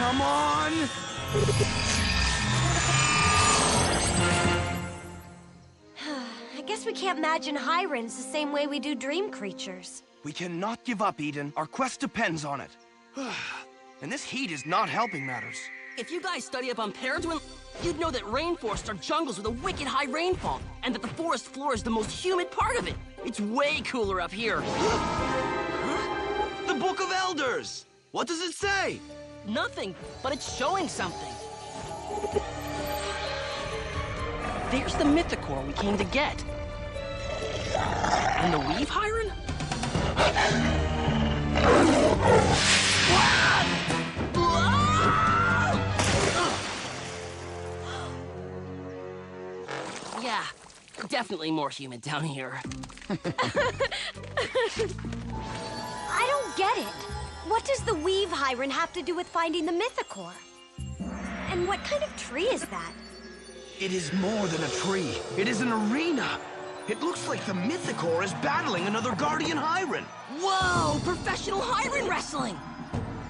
Come on! I guess we can't imagine Hyrens the same way we do dream creatures. We cannot give up, Eden. Our quest depends on it. And this heat is not helping matters. If you guys study up on Paradwyn, you'd know that rainforests are jungles with a wicked high rainfall, and that the forest floor is the most humid part of it. It's way cooler up here. The Book of Elders! What does it say? Nothing, but it's showing something. There's the mythicore we came to get. And the weave Hyren? Yeah, definitely more humid down here. I don't get it. What does the weave Hyren have to do with finding the mythicore? And what kind of tree is that? It is more than a tree. It is an arena. It looks like the mythicore is battling another guardian Hyren. Whoa! Professional Hyren wrestling!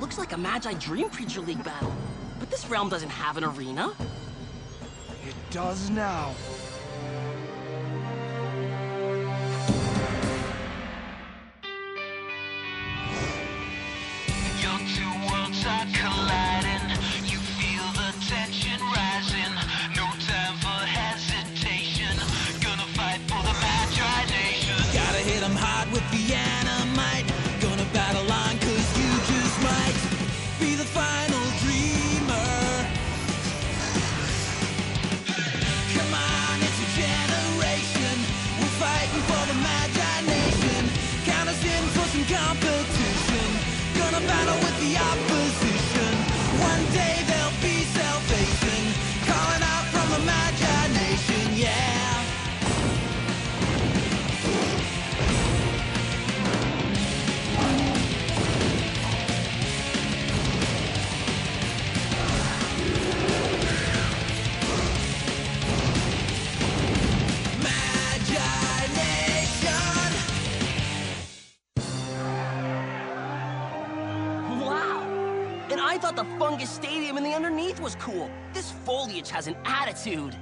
Looks like a Magi Dream Creature League battle. But this realm doesn't have an arena. It does now. Your two worlds are colliding. You feel the tension rising. No time for hesitation. Gonna fight for the Magi-Nation. Gotta hit 'em hard with the animite. Gonna battle on 'cause you just might be the final dreamer. Come on, it's a generation. We're fighting for the Magi-Nation. Count us in for some competition. Gonna battle with the opposition. One day there'll be salvation. Calling out from the Magi-Nation, yeah. Magi-Nation. Wow! And I thought the fungus stadium and the underneath was cool. This foliage has an attitude.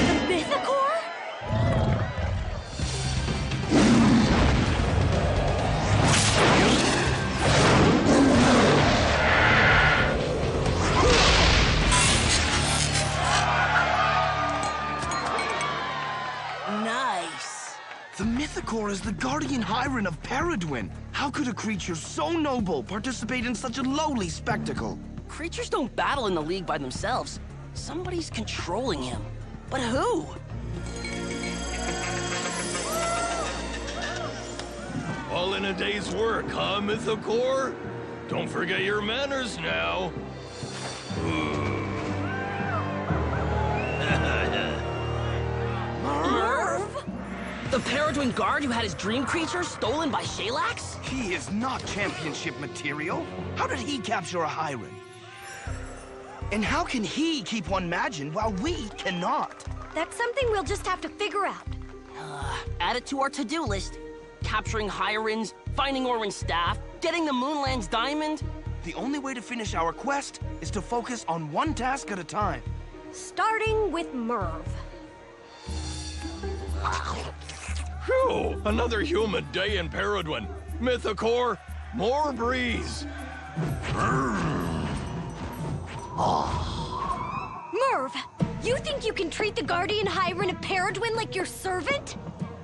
The mythicore? Nice. The mythicore is the guardian Hyren of Paradwyn. How could a creature so noble participate in such a lowly spectacle? Creatures don't battle in the league by themselves. Somebody's controlling him. But who? All in a day's work, huh, Mythicore? Don't forget your manners now. Merv? The Paradwyn guard who had his dream creature stolen by Shaylax? He is not championship material. How did he capture a Hyren? And how can he keep one Magin while we cannot? That's something we'll just have to figure out. Add it to our to-do list. Capturing Hyrens, finding Orwin's staff, getting the Moonland's diamond. The only way to finish our quest is to focus on one task at a time. Starting with Merv. Phew! Another humid day in Paradwyn. Mythicore, more breeze. Merv, you think you can treat the guardian Hyren of Paradwyn like your servant?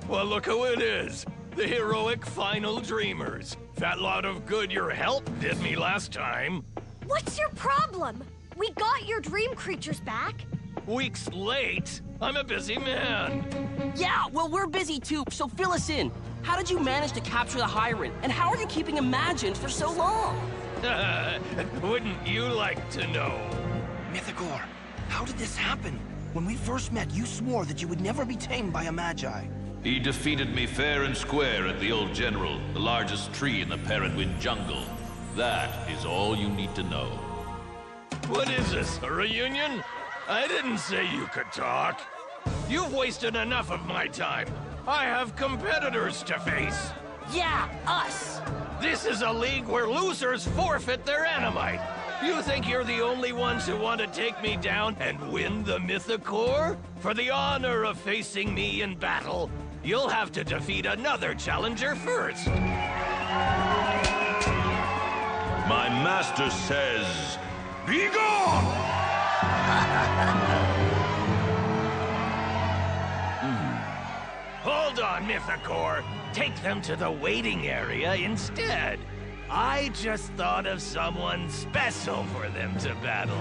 Well, look who it is. The heroic Final Dreamers. That lot of good your help did me last time. What's your problem? We got your dream creatures back. Weeks late. I'm a busy man. Yeah, well, we're busy too, so fill us in. How did you manage to capture the Hyren, and how are you keeping imagined for so long? Wouldn't you like to know? Mythicore, how did this happen? When we first met, you swore that you would never be tamed by a Magi. He defeated me fair and square at the Old General, the largest tree in the Paradwyn jungle. That is all you need to know. What is this, a reunion? I didn't say you could talk. You've wasted enough of my time. I have competitors to face. Yeah, us! This is a league where losers forfeit their Animite. You think you're the only ones who want to take me down and win the Mythicore? For the honor of facing me in battle, you'll have to defeat another challenger first. My master says, Be gone! Hold on, Mythicore. Take them to the waiting area instead. I just thought of someone special for them to battle.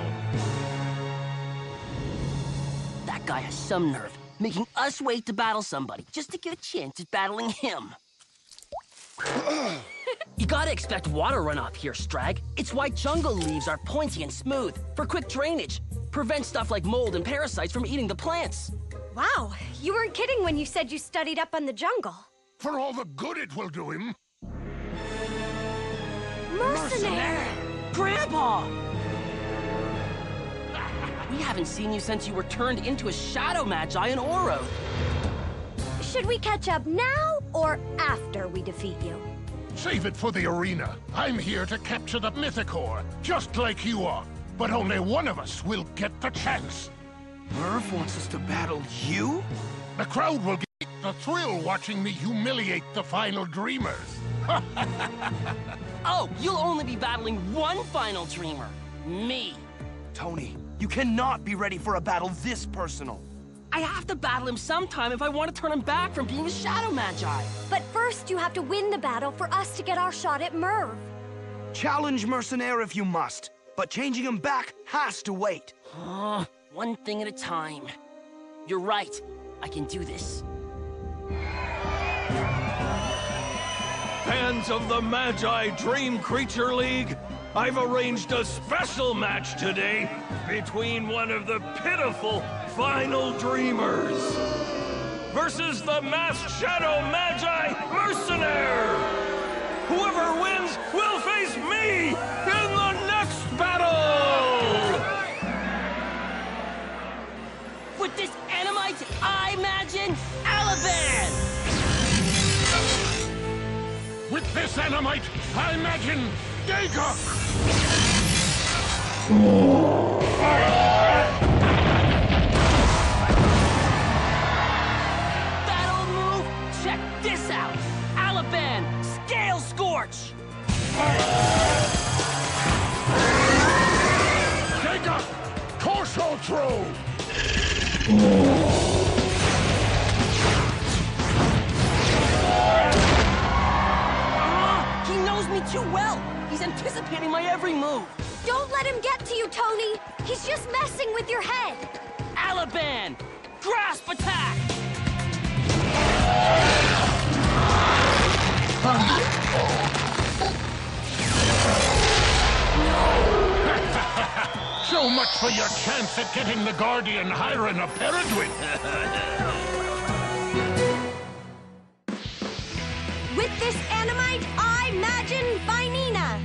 That guy has some nerve, making us wait to battle somebody just to get a chance at battling him. You gotta expect water runoff here, Strag. It's why jungle leaves are pointy and smooth, for quick drainage. Prevent stuff like mold and parasites from eating the plants. Wow, you weren't kidding when you said you studied up on the jungle. For all the good it will do him. Mercenary! Grandpa! We haven't seen you since you were turned into a shadow Magi in Oro. Should we catch up now or after we defeat you? Save it for the arena. I'm here to capture the Mythicore, just like you are. But only one of us will get the chance. Merv wants us to battle you? The crowd will get the thrill watching me humiliate the final Dreamers. Oh, you'll only be battling one final Dreamer. Me. Tony, you cannot be ready for a battle this personal. I have to battle him sometime if I want to turn him back from being a shadow Magi. But first you have to win the battle for us to get our shot at Merv. Challenge Mercenaire if you must, but changing him back has to wait. One thing at a time. You're right. I can do this. Fans of the Magi Dream Creature League, I've arranged a special match today between one of the pitiful Final Dreamers versus the Masked Shadow Magi Mercenaire. Whoever wins will face me in the next battle! With this Animite, I imagine Alaban! With this Animite, I imagine Dagon! Battle move? Check this out! Alaban, Scale Scorch! Dagon! Torso Throw! He knows me too well! He's anticipating my every move! Don't let him get to you, Tony! He's just messing with your head! Alaban, Grasp Attack! So much for your chance at getting the Guardian Hyren of Paradwyn! With this Animite, I imagine Binina!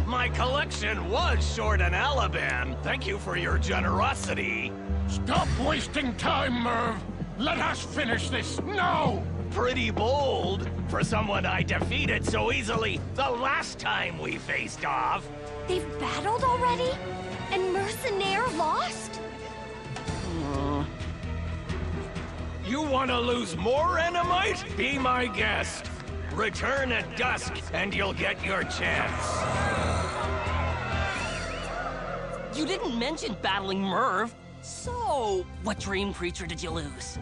My collection was short an Alaban. Thank you for your generosity. Stop wasting time, Merv! Let us finish this now! Pretty bold for someone I defeated so easily the last time we faced off. They've battled already? And Mercenaire lost? You want to lose more Animite? Be my guest. Return at dusk and you'll get your chance. You didn't mention battling Merv. So, what dream creature did you lose?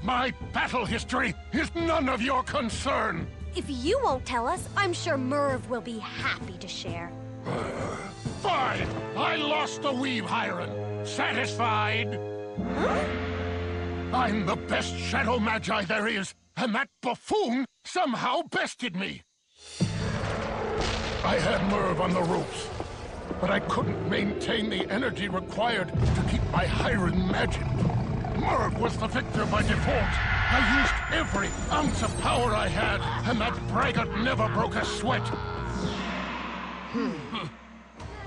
My battle history is none of your concern! If you won't tell us, I'm sure Merv will be happy to share. Fine! I lost the Weave Hyren. Satisfied? Huh? I'm the best Shadow Magi there is, and that buffoon somehow bested me. I had Merv on the ropes, but I couldn't maintain the energy required to keep my Hyren magic. Merv was the victor by default. I used every ounce of power I had, and that braggart never broke a sweat.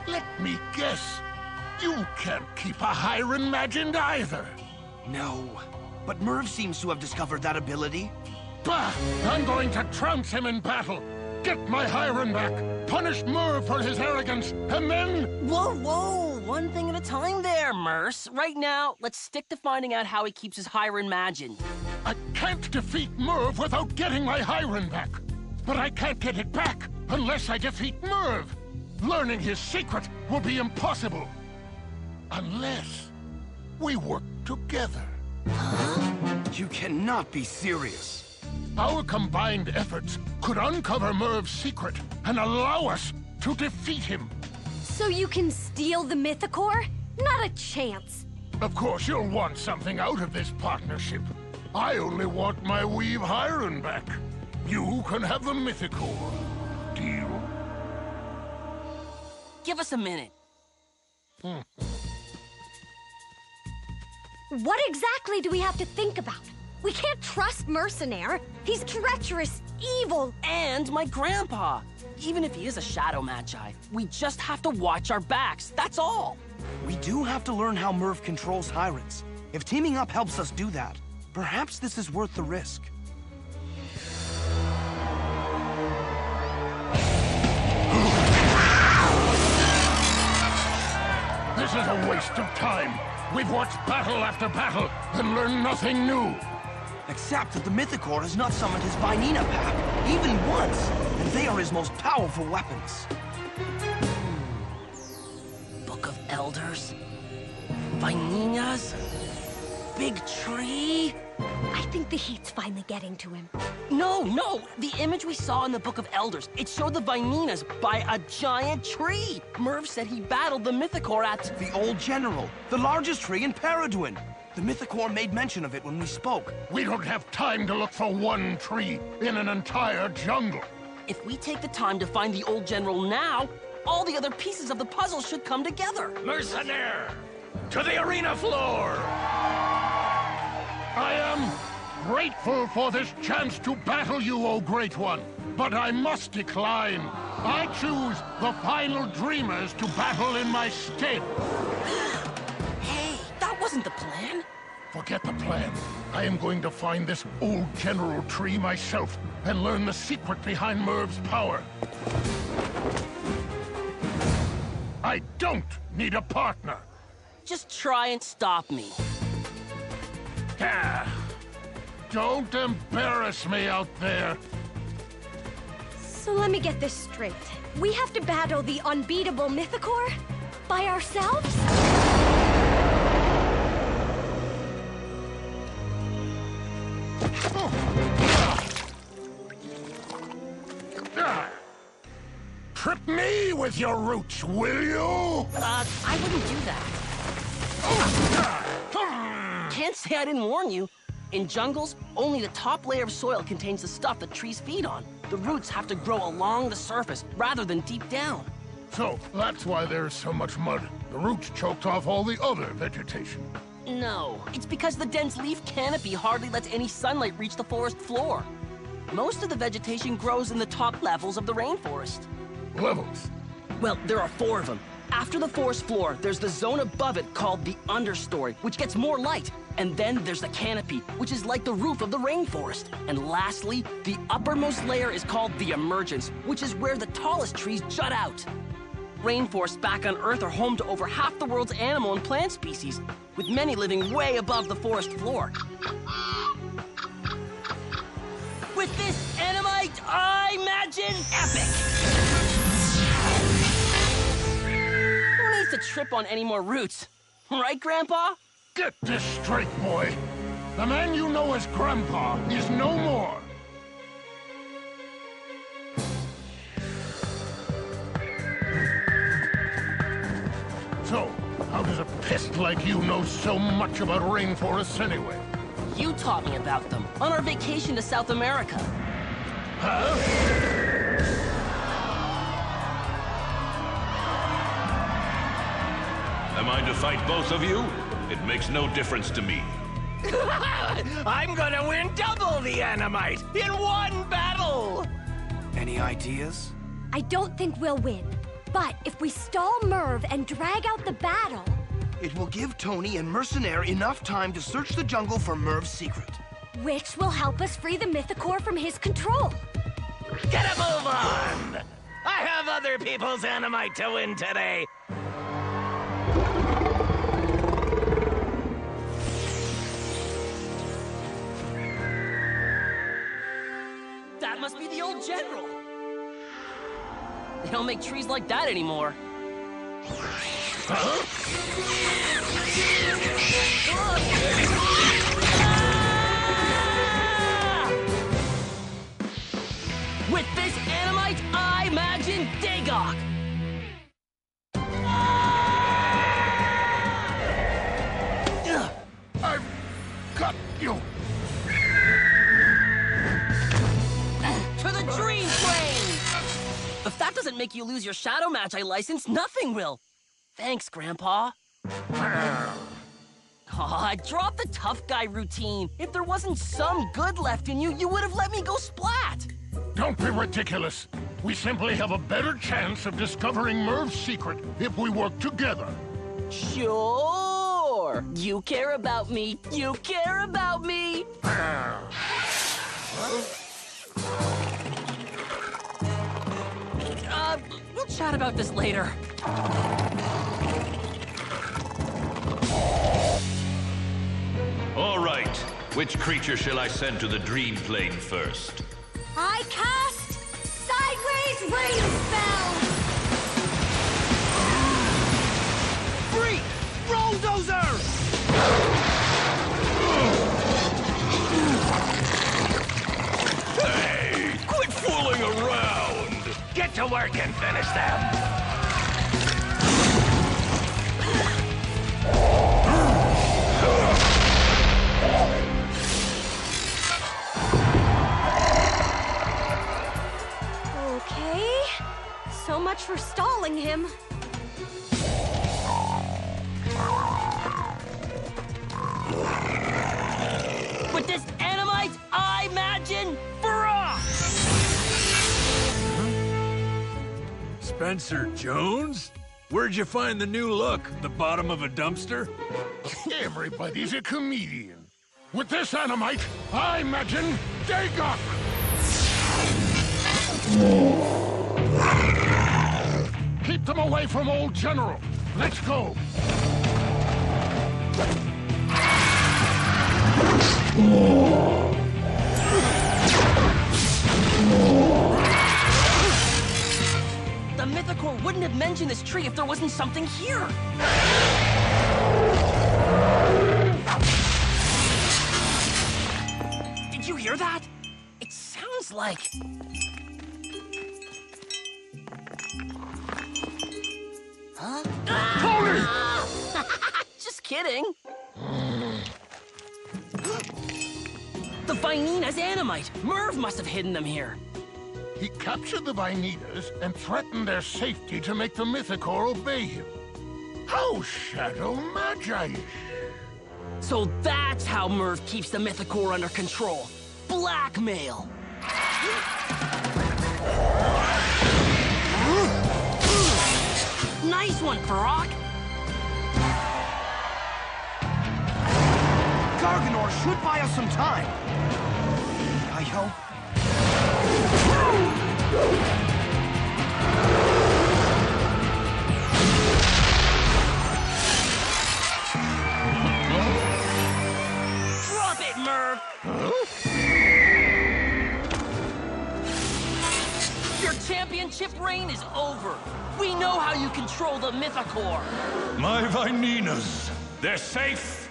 Let me guess. You can't keep a Hyren imagined either. No, but Merv seems to have discovered that ability. Bah! I'm going to trounce him in battle. Get my Hyren back, punish Merv for his arrogance, and then... Whoa, whoa! One thing at a time there, Merce. Right now, let's stick to finding out how he keeps his Hyren imagined. I can't defeat Merv without getting my Hyren back. But I can't get it back unless I defeat Merv. Learning his secret will be impossible. Unless we work together. You cannot be serious. Our combined efforts could uncover Merv's secret and allow us to defeat him. So you can steal the Mythocore? Not a chance. Of course, you'll want something out of this partnership. I only want my Weave Hyren back. You can have the Mythocore. Deal? Give us a minute. What exactly do we have to think about? We can't trust Mercenaire. He's treacherous, evil. And my grandpa. Even if he is a shadow Magi, we just have to watch our backs, that's all. We do have to learn how Merv controls Hyrens. If teaming up helps us do that, perhaps this is worth the risk. This is a waste of time. We've watched battle after battle and learned nothing new. Except that the Mythocore has not summoned his Vinina pack, even once, and they are his most powerful weapons. Book of Elders? Vininas? Big tree? I think the heat's finally getting to him. No! The image we saw in the Book of Elders, it showed the Vininas by a giant tree! Merv said he battled the Mythocore at... The Old General, the largest tree in Paradwyn. The Mythocore made mention of it when we spoke. We don't have time to look for one tree in an entire jungle. If we take the time to find the Old General now, all the other pieces of the puzzle should come together. Mercenaire! To the arena floor! I am grateful for this chance to battle you, O Great One, but I must decline. I choose the final dreamers to battle in my stead. Hey, that wasn't the plan. Forget the plan. I am going to find this Old General tree myself and learn the secret behind Merv's power. I don't need a partner. Just try and stop me. Ah, don't embarrass me out there. So let me get this straight. We have to battle the unbeatable Mythocore? By ourselves? Trip me with your roots, will you? I wouldn't do that. Can't say I didn't warn you. In jungles, only the top layer of soil contains the stuff that trees feed on. The roots have to grow along the surface, rather than deep down. So, that's why there's so much mud. The roots choked off all the other vegetation. No, it's because the dense leaf canopy hardly lets any sunlight reach the forest floor. Most of the vegetation grows in the top levels of the rainforest. Levels? Well, there are 4 of them. After the forest floor, there's the zone above it called the understory, which gets more light. And then there's the canopy, which is like the roof of the rainforest. And lastly, the uppermost layer is called the emergence, which is where the tallest trees jut out. Rainforests back on Earth are home to over half the world's animal and plant species, with many living way above the forest floor. With this Animite, I imagine epic! Who needs to trip on any more roots? Right, Grandpa? Get this straight, boy. The man you know as Grandpa is no more. So, how does a pest like you know so much about rainforests anyway? You taught me about them on our vacation to South America. Huh? Am I to fight both of you? It makes no difference to me. I'm gonna win double the Animite in one battle! Any ideas? I don't think we'll win. But if we stall Merv and drag out the battle... It will give Tony and Mercenaire enough time to search the jungle for Merv's secret. Which will help us free the Mythosaur from his control. Get a move on! I have other people's Animite to win today! That must be the old general. They don't make trees like that anymore. Huh? With this Animite, I imagine Dagok! I've got you. To the Dream Plane! If that doesn't make you lose your Shadow Magi license, nothing will. Thanks, Grandpa. Aw, drop the tough guy routine. If there wasn't some good left in you, you would have let me go splat. Don't be ridiculous. We simply have a better chance of discovering Merv's secret if we work together. Sure. You care about me. You care about me. We'll chat about this later. All right. Which creature shall I send to the Dream Plane first? I cast Sideways Rain Spell! Free! Rolldozer! Hey! Quit fooling around! Get to work and finish them! Okay. So much for stalling him. With this Animite, I imagine Brock! Spencer Jones? Where'd you find the new look? The bottom of a dumpster? Everybody's a comedian. With this Animite, I imagine Dagok. Keep them away from Old General. Let's go. The Mythosaur wouldn't have mentioned this tree if there wasn't something here. Did you hear that? It sounds like... Huh? Tony! Just kidding. The Vinina's Animite. Merv must have hidden them here. He captured the Vinitas and threatened their safety to make the Mythosaur obey him. How Shadow Magi-ish. So that's how Merv keeps the Mythosaur under control. Blackmail. Nice one, Farok. Garganor should buy us some time. I hope. Drop it, Merv. Your championship reign is over. We know how you control the Mythosaur. My Vininas, they're safe.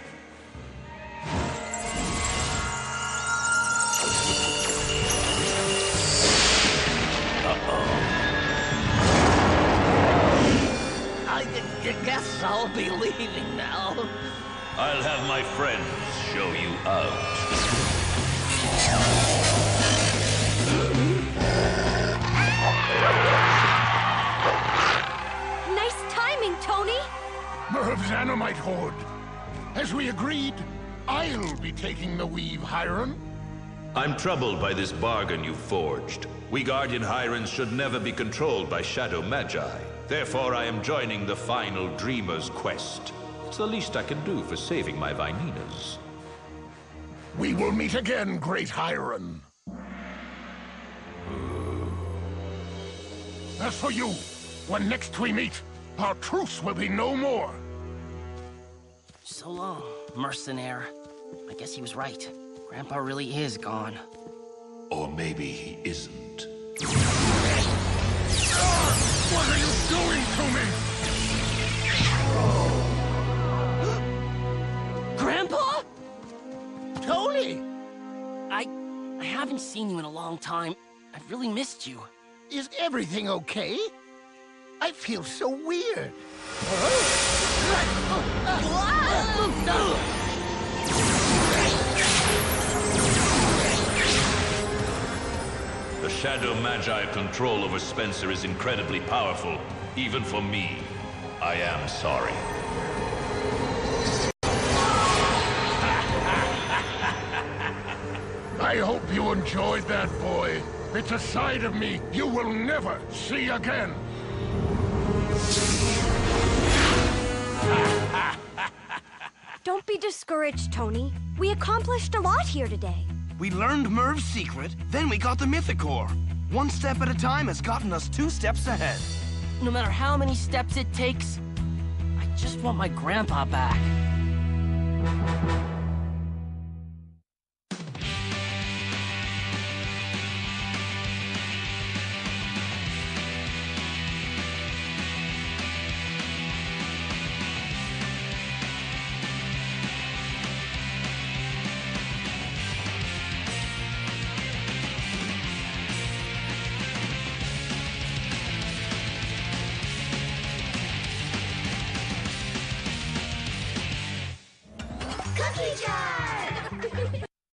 I guess I'll be leaving now. I'll have my friends show you out. Nice timing, Tony! Merv's Animite Horde. As we agreed, I'll be taking the weave, Hyren. I'm troubled by this bargain you forged. We Guardian Hyrens should never be controlled by Shadow Magi. Therefore, I am joining the final Dreamer's quest. It's the least I can do for saving my Vininas. We will meet again, great Hyren. As for you, when next we meet, our truce will be no more. So long, mercenary. I guess he was right. Grandpa really is gone. Or maybe he isn't. What are you doing to me? Grandpa? Tony! I haven't seen you in a long time. I've really missed you. Is everything okay? I feel so weird. The Shadow Magi control over Spencer is incredibly powerful, even for me. I am sorry. I hope you enjoyed that, boy. It's a side of me you will never see again. Don't be discouraged, Tony. We accomplished a lot here today. We learned Merv's secret, then we got the Mythicore. One step at a time has gotten us 2 steps ahead. No matter how many steps it takes, I just want my grandpa back. Cookie jar!